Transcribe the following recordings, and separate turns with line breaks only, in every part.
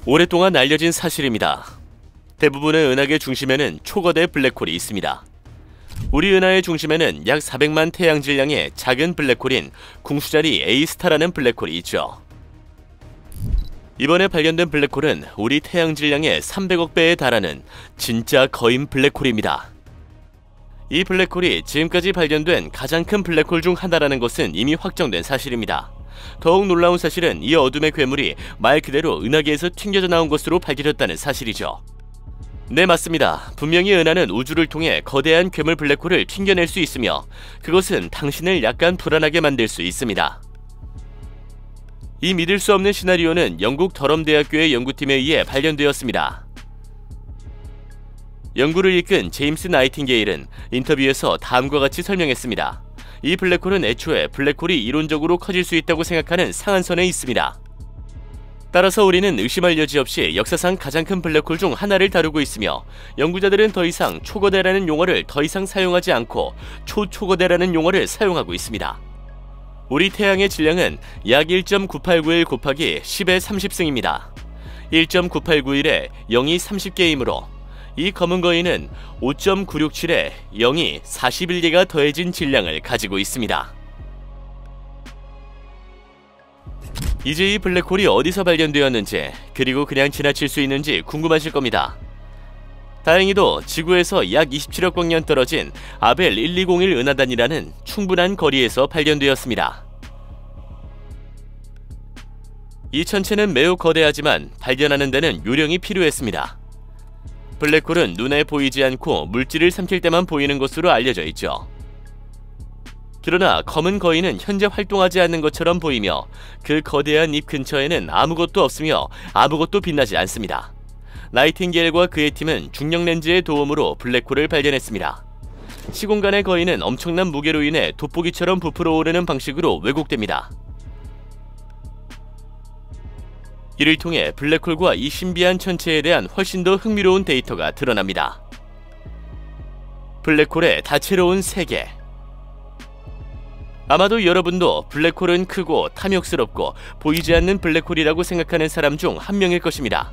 오랫동안 알려진 사실입니다. 대부분의 은하계 중심에는 초거대 블랙홀이 있습니다. 우리 은하의 중심에는 약 400만 태양 질량의 작은 블랙홀인 궁수자리 A스타라는 블랙홀이 있죠. 이번에 발견된 블랙홀은 우리 태양 질량의 300억 배에 달하는 진짜 거인 블랙홀입니다. 이 블랙홀이 지금까지 발견된 가장 큰 블랙홀 중 하나라는 것은 이미 확정된 사실입니다. 더욱 놀라운 사실은 이 어둠의 괴물이 말 그대로 은하계에서 튕겨져 나온 것으로 밝혀졌다는 사실이죠. 네, 맞습니다. 분명히 은하는 우주를 통해 거대한 괴물 블랙홀을 튕겨낼 수 있으며 그것은 당신을 약간 불안하게 만들 수 있습니다. 이 믿을 수 없는 시나리오는 영국 더럼 대학교의 연구팀에 의해 발견되었습니다. 연구를 이끈 제임스 나이팅게일은 인터뷰에서 다음과 같이 설명했습니다. 이 블랙홀은 애초에 블랙홀이 이론적으로 커질 수 있다고 생각하는 상한선에 있습니다. 따라서 우리는 의심할 여지 없이 역사상 가장 큰 블랙홀 중 하나를 다루고 있으며 연구자들은 더 이상 초거대라는 용어를 더 이상 사용하지 않고 초초거대라는 용어를 사용하고 있습니다. 우리 태양의 질량은 약 1.9891 곱하기 10의 30승입니다. 1.9891에 0이 30개이므로 이 검은 거인은 5.967에 0이 41개가 더해진 질량을 가지고 있습니다. 이제 이 블랙홀이 어디서 발견되었는지 그리고 그냥 지나칠 수 있는지 궁금하실 겁니다. 다행히도 지구에서 약 27억 광년 떨어진 아벨 1201 은하단이라는 충분한 거리에서 발견되었습니다. 이 천체는 매우 거대하지만 발견하는 데는 요령이 필요했습니다. 블랙홀은 눈에 보이지 않고 물질을 삼킬 때만 보이는 것으로 알려져 있죠. 그러나 검은 거인은 현재 활동하지 않는 것처럼 보이며 그 거대한 입 근처에는 아무것도 없으며 아무것도 빛나지 않습니다. 나이팅게일과 그의 팀은 중력 렌즈의 도움으로 블랙홀을 발견했습니다. 시공간의 거인은 엄청난 무게로 인해 돋보기처럼 부풀어 오르는 방식으로 왜곡됩니다. 이를 통해 블랙홀과 이 신비한 천체에 대한 훨씬 더 흥미로운 데이터가 드러납니다. 블랙홀의 다채로운 세계. 아마도 여러분도 블랙홀은 크고 탐욕스럽고 보이지 않는 블랙홀이라고 생각하는 사람 중 한 명일 것입니다.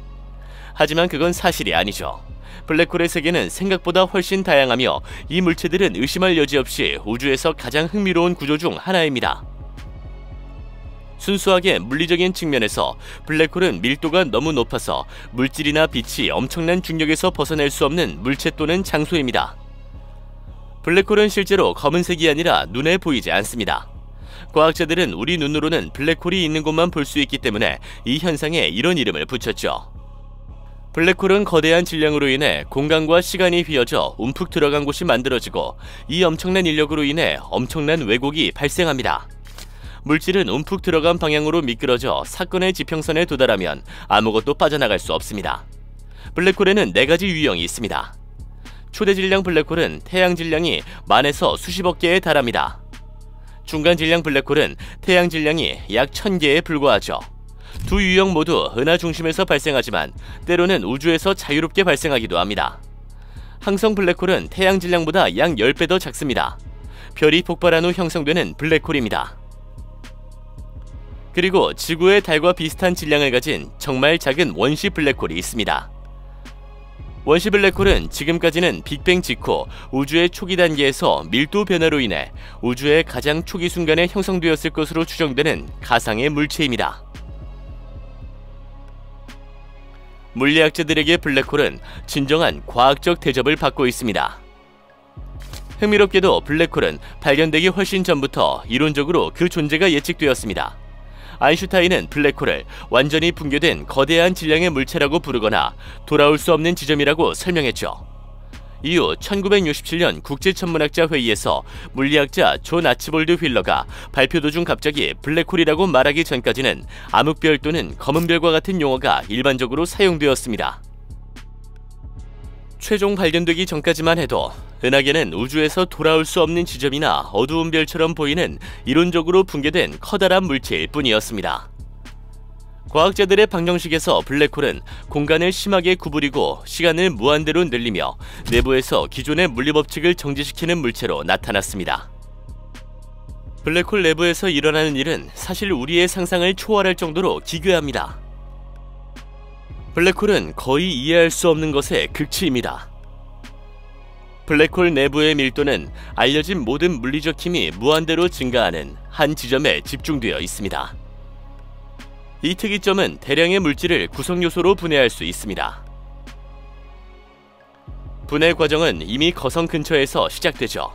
하지만 그건 사실이 아니죠. 블랙홀의 세계는 생각보다 훨씬 다양하며 이 물체들은 의심할 여지 없이 우주에서 가장 흥미로운 구조 중 하나입니다. 순수하게 물리적인 측면에서 블랙홀은 밀도가 너무 높아서 물질이나 빛이 엄청난 중력에서 벗어날 수 없는 물체 또는 장소입니다. 블랙홀은 실제로 검은색이 아니라 눈에 보이지 않습니다. 과학자들은 우리 눈으로는 블랙홀이 있는 곳만 볼 수 있기 때문에 이 현상에 이런 이름을 붙였죠. 블랙홀은 거대한 질량으로 인해 공간과 시간이 휘어져 움푹 들어간 곳이 만들어지고 이 엄청난 인력으로 인해 엄청난 왜곡이 발생합니다. 물질은 움푹 들어간 방향으로 미끄러져 사건의 지평선에 도달하면 아무것도 빠져나갈 수 없습니다. 블랙홀에는 4가지 유형이 있습니다. 초대 질량 블랙홀은 태양 질량이 만에서 수십억 개에 달합니다. 중간 질량 블랙홀은 태양 질량이 약 1000개에 불과하죠. 두 유형 모두 은하 중심에서 발생하지만 때로는 우주에서 자유롭게 발생하기도 합니다. 항성 블랙홀은 태양 질량보다 약 10배 더 작습니다. 별이 폭발한 후 형성되는 블랙홀입니다. 그리고 지구의 달과 비슷한 질량을 가진 정말 작은 원시 블랙홀이 있습니다. 원시 블랙홀은 지금까지는 빅뱅 직후 우주의 초기 단계에서 밀도 변화로 인해 우주의 가장 초기 순간에 형성되었을 것으로 추정되는 가상의 물체입니다. 물리학자들에게 블랙홀은 진정한 과학적 대접을 받고 있습니다. 흥미롭게도 블랙홀은 발견되기 훨씬 전부터 이론적으로 그 존재가 예측되었습니다. 아인슈타인은 블랙홀을 완전히 붕괴된 거대한 질량의 물체라고 부르거나 돌아올 수 없는 지점이라고 설명했죠. 이후 1967년 국제천문학자 회의에서 물리학자 존 아치볼드 휠러가 발표 도중 갑자기 블랙홀이라고 말하기 전까지는 암흑별 또는 검은별과 같은 용어가 일반적으로 사용되었습니다. 최종 발견되기 전까지만 해도 은하계는 우주에서 돌아올 수 없는 지점이나 어두운 별처럼 보이는 이론적으로 붕괴된 커다란 물체일 뿐이었습니다. 과학자들의 방정식에서 블랙홀은 공간을 심하게 구부리고 시간을 무한대로 늘리며 내부에서 기존의 물리법칙을 정지시키는 물체로 나타났습니다. 블랙홀 내부에서 일어나는 일은 사실 우리의 상상을 초월할 정도로 기괴합니다. 블랙홀은 거의 이해할 수 없는 것의 극치입니다. 블랙홀 내부의 밀도는 알려진 모든 물리적 힘이 무한대로 증가하는 한 지점에 집중되어 있습니다. 이 특이점은 대량의 물질을 구성요소로 분해할 수 있습니다. 분해 과정은 이미 거성 근처에서 시작되죠.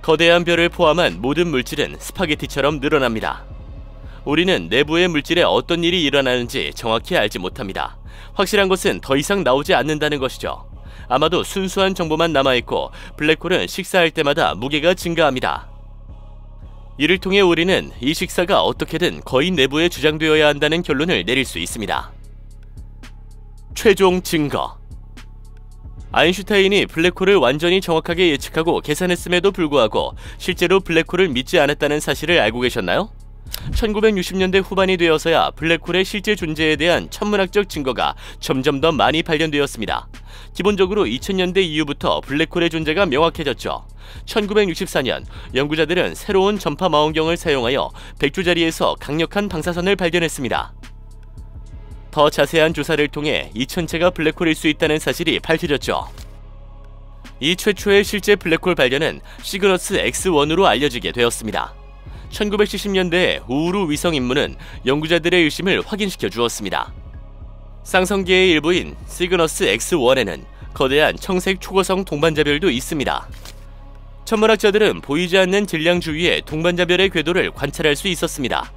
거대한 별을 포함한 모든 물질은 스파게티처럼 늘어납니다. 우리는 내부의 물질에 어떤 일이 일어나는지 정확히 알지 못합니다. 확실한 것은 더 이상 나오지 않는다는 것이죠. 아마도 순수한 정보만 남아있고 블랙홀은 식사할 때마다 무게가 증가합니다. 이를 통해 우리는 이 식사가 어떻게든 거인 내부에 주장되어야 한다는 결론을 내릴 수 있습니다. 최종 증거. 아인슈타인이 블랙홀을 완전히 정확하게 예측하고 계산했음에도 불구하고 실제로 블랙홀을 믿지 않았다는 사실을 알고 계셨나요? 1960년대 후반이 되어서야 블랙홀의 실제 존재에 대한 천문학적 증거가 점점 더 많이 발견되었습니다. 기본적으로 2000년대 이후부터 블랙홀의 존재가 명확해졌죠. 1964년 연구자들은 새로운 전파 망원경을 사용하여 백조자리에서 강력한 방사선을 발견했습니다. 더 자세한 조사를 통해 이 천체가 블랙홀일 수 있다는 사실이 밝혀졌죠. 이 최초의 실제 블랙홀 발견은 시그너스 X1으로 알려지게 되었습니다. 1970년대에 우루 위성 임무는 연구자들의 의심을 확인시켜 주었습니다. 쌍성계의 일부인 시그너스 X1에는 거대한 청색 초고성 동반자별도 있습니다. 천문학자들은 보이지 않는 질량 주위의 동반자별의 궤도를 관찰할 수 있었습니다.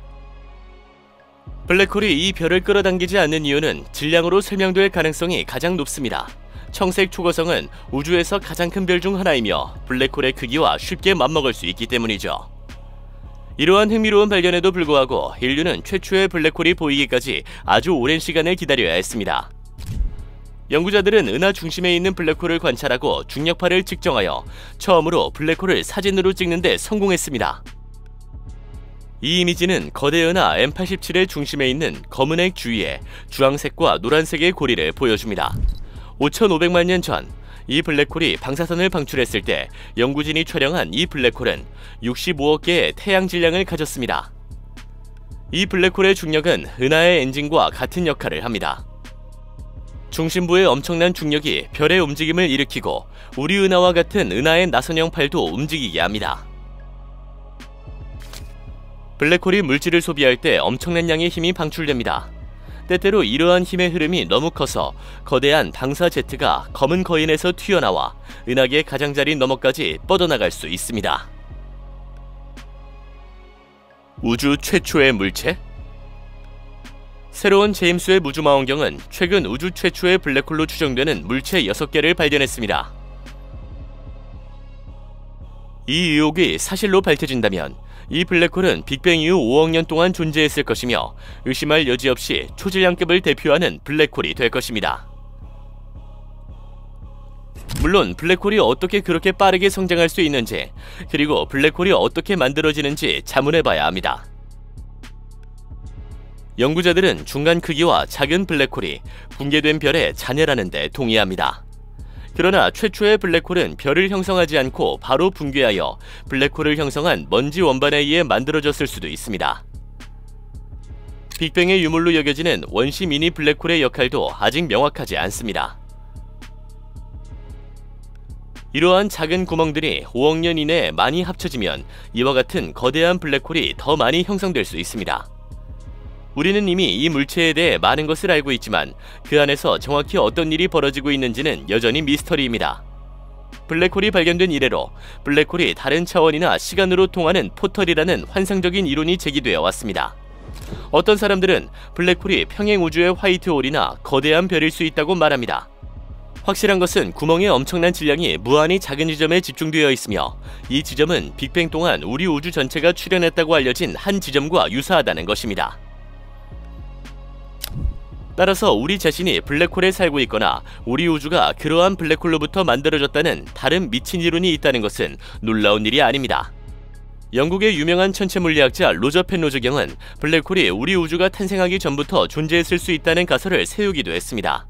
블랙홀이 이 별을 끌어당기지 않는 이유는 질량으로 설명될 가능성이 가장 높습니다. 청색 초고성은 우주에서 가장 큰 별 중 하나이며 블랙홀의 크기와 쉽게 맞먹을 수 있기 때문이죠. 이러한 흥미로운 발견에도 불구하고 인류는 최초의 블랙홀이 보이기까지 아주 오랜 시간을 기다려야 했습니다. 연구자들은 은하 중심에 있는 블랙홀을 관찰하고 중력파를 측정하여 처음으로 블랙홀을 사진으로 찍는 데 성공했습니다. 이 이미지는 거대 은하 M87의 중심에 있는 검은 핵 주위에 주황색과 노란색의 고리를 보여줍니다. 5,500만 년 전 이 블랙홀이 방사선을 방출했을 때 연구진이 촬영한 이 블랙홀은 65억 개의 태양 질량을 가졌습니다. 이 블랙홀의 중력은 은하의 엔진과 같은 역할을 합니다. 중심부의 엄청난 중력이 별의 움직임을 일으키고 우리 은하와 같은 은하의 나선형 팔도 움직이게 합니다. 블랙홀이 물질을 소비할 때 엄청난 양의 힘이 방출됩니다. 때때로 이러한 힘의 흐름이 너무 커서 거대한 방사 제트가 검은 거인에서 튀어나와 은하계 가장자리 너머까지 뻗어나갈 수 있습니다. 우주 최초의 물체? 새로운 제임스 웹 우주망원경은 최근 우주 최초의 블랙홀로 추정되는 물체 6개를 발견했습니다. 이 의혹이 사실로 밝혀진다면 이 블랙홀은 빅뱅 이후 5억 년 동안 존재했을 것이며 의심할 여지 없이 초질량급을 대표하는 블랙홀이 될 것입니다. 물론 블랙홀이 어떻게 그렇게 빠르게 성장할 수 있는지, 그리고 블랙홀이 어떻게 만들어지는지 자문해봐야 합니다. 연구자들은 중간 크기와 작은 블랙홀이 붕괴된 별의 잔해라는 데 동의합니다. 그러나 최초의 블랙홀은 별을 형성하지 않고 바로 붕괴하여 블랙홀을 형성한 먼지 원반에 의해 만들어졌을 수도 있습니다. 빅뱅의 유물로 여겨지는 원시 미니 블랙홀의 역할도 아직 명확하지 않습니다. 이러한 작은 구멍들이 5억 년 이내에 많이 합쳐지면 이와 같은 거대한 블랙홀이 더 많이 형성될 수 있습니다. 우리는 이미 이 물체에 대해 많은 것을 알고 있지만 그 안에서 정확히 어떤 일이 벌어지고 있는지는 여전히 미스터리입니다. 블랙홀이 발견된 이래로 블랙홀이 다른 차원이나 시간으로 통하는 포털이라는 환상적인 이론이 제기되어 왔습니다. 어떤 사람들은 블랙홀이 평행 우주의 화이트홀이나 거대한 별일 수 있다고 말합니다. 확실한 것은 구멍의 엄청난 질량이 무한히 작은 지점에 집중되어 있으며 이 지점은 빅뱅 동안 우리 우주 전체가 출현했다고 알려진 한 지점과 유사하다는 것입니다. 따라서 우리 자신이 블랙홀에 살고 있거나 우리 우주가 그러한 블랙홀로부터 만들어졌다는 다른 미친 이론이 있다는 것은 놀라운 일이 아닙니다. 영국의 유명한 천체 물리학자 로저 펜로즈 경은 블랙홀이 우리 우주가 탄생하기 전부터 존재했을 수 있다는 가설을 세우기도 했습니다.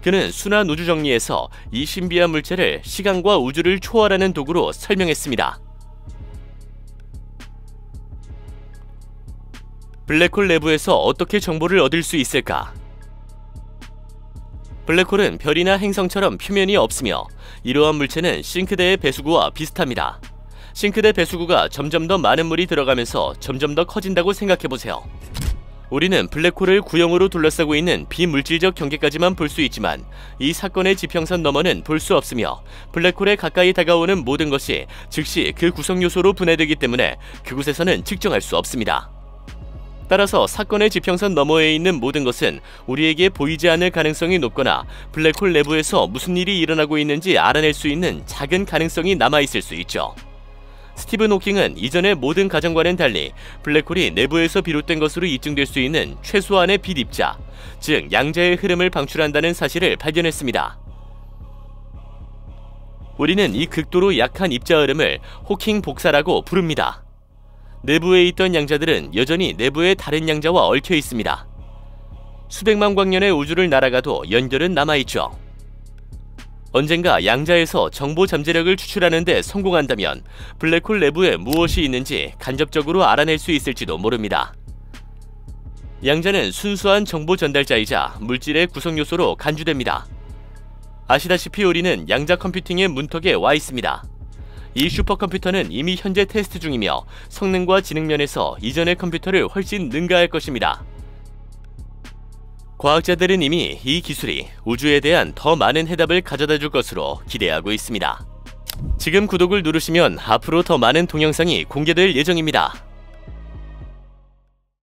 그는 순환 우주 정리에서 이 신비한 물체를 시간과 우주를 초월하는 도구로 설명했습니다. 블랙홀 내부에서 어떻게 정보를 얻을 수 있을까? 블랙홀은 별이나 행성처럼 표면이 없으며 이러한 물체는 싱크대의 배수구와 비슷합니다. 싱크대 배수구가 점점 더 많은 물이 들어가면서 점점 더 커진다고 생각해보세요. 우리는 블랙홀을 구형으로 둘러싸고 있는 비물질적 경계까지만 볼 수 있지만 이 사건의 지평선 너머는 볼 수 없으며 블랙홀에 가까이 다가오는 모든 것이 즉시 그 구성요소로 분해되기 때문에 그곳에서는 측정할 수 없습니다. 따라서 사건의 지평선 너머에 있는 모든 것은 우리에게 보이지 않을 가능성이 높거나 블랙홀 내부에서 무슨 일이 일어나고 있는지 알아낼 수 있는 작은 가능성이 남아있을 수 있죠. 스티븐 호킹은 이전의 모든 가정과는 달리 블랙홀이 내부에서 비롯된 것으로 입증될 수 있는 최소한의 빛 입자, 즉 양자의 흐름을 방출한다는 사실을 발견했습니다. 우리는 이 극도로 약한 입자 흐름을 호킹 복사라고 부릅니다. 내부에 있던 양자들은 여전히 내부의 다른 양자와 얽혀 있습니다. 수백만 광년의 우주를 날아가도 연결은 남아있죠. 언젠가 양자에서 정보 잠재력을 추출하는 데 성공한다면 블랙홀 내부에 무엇이 있는지 간접적으로 알아낼 수 있을지도 모릅니다. 양자는 순수한 정보 전달자이자 물질의 구성요소로 간주됩니다. 아시다시피 우리는 양자 컴퓨팅의 문턱에 와 있습니다. 이 슈퍼컴퓨터는 이미 현재 테스트 중이며 성능과 지능 면에서 이전의 컴퓨터를 훨씬 능가할 것입니다. 과학자들은 이미 이 기술이 우주에 대한 더 많은 해답을 가져다 줄 것으로 기대하고 있습니다. 지금 구독을 누르시면 앞으로 더 많은 동영상이 공개될 예정입니다.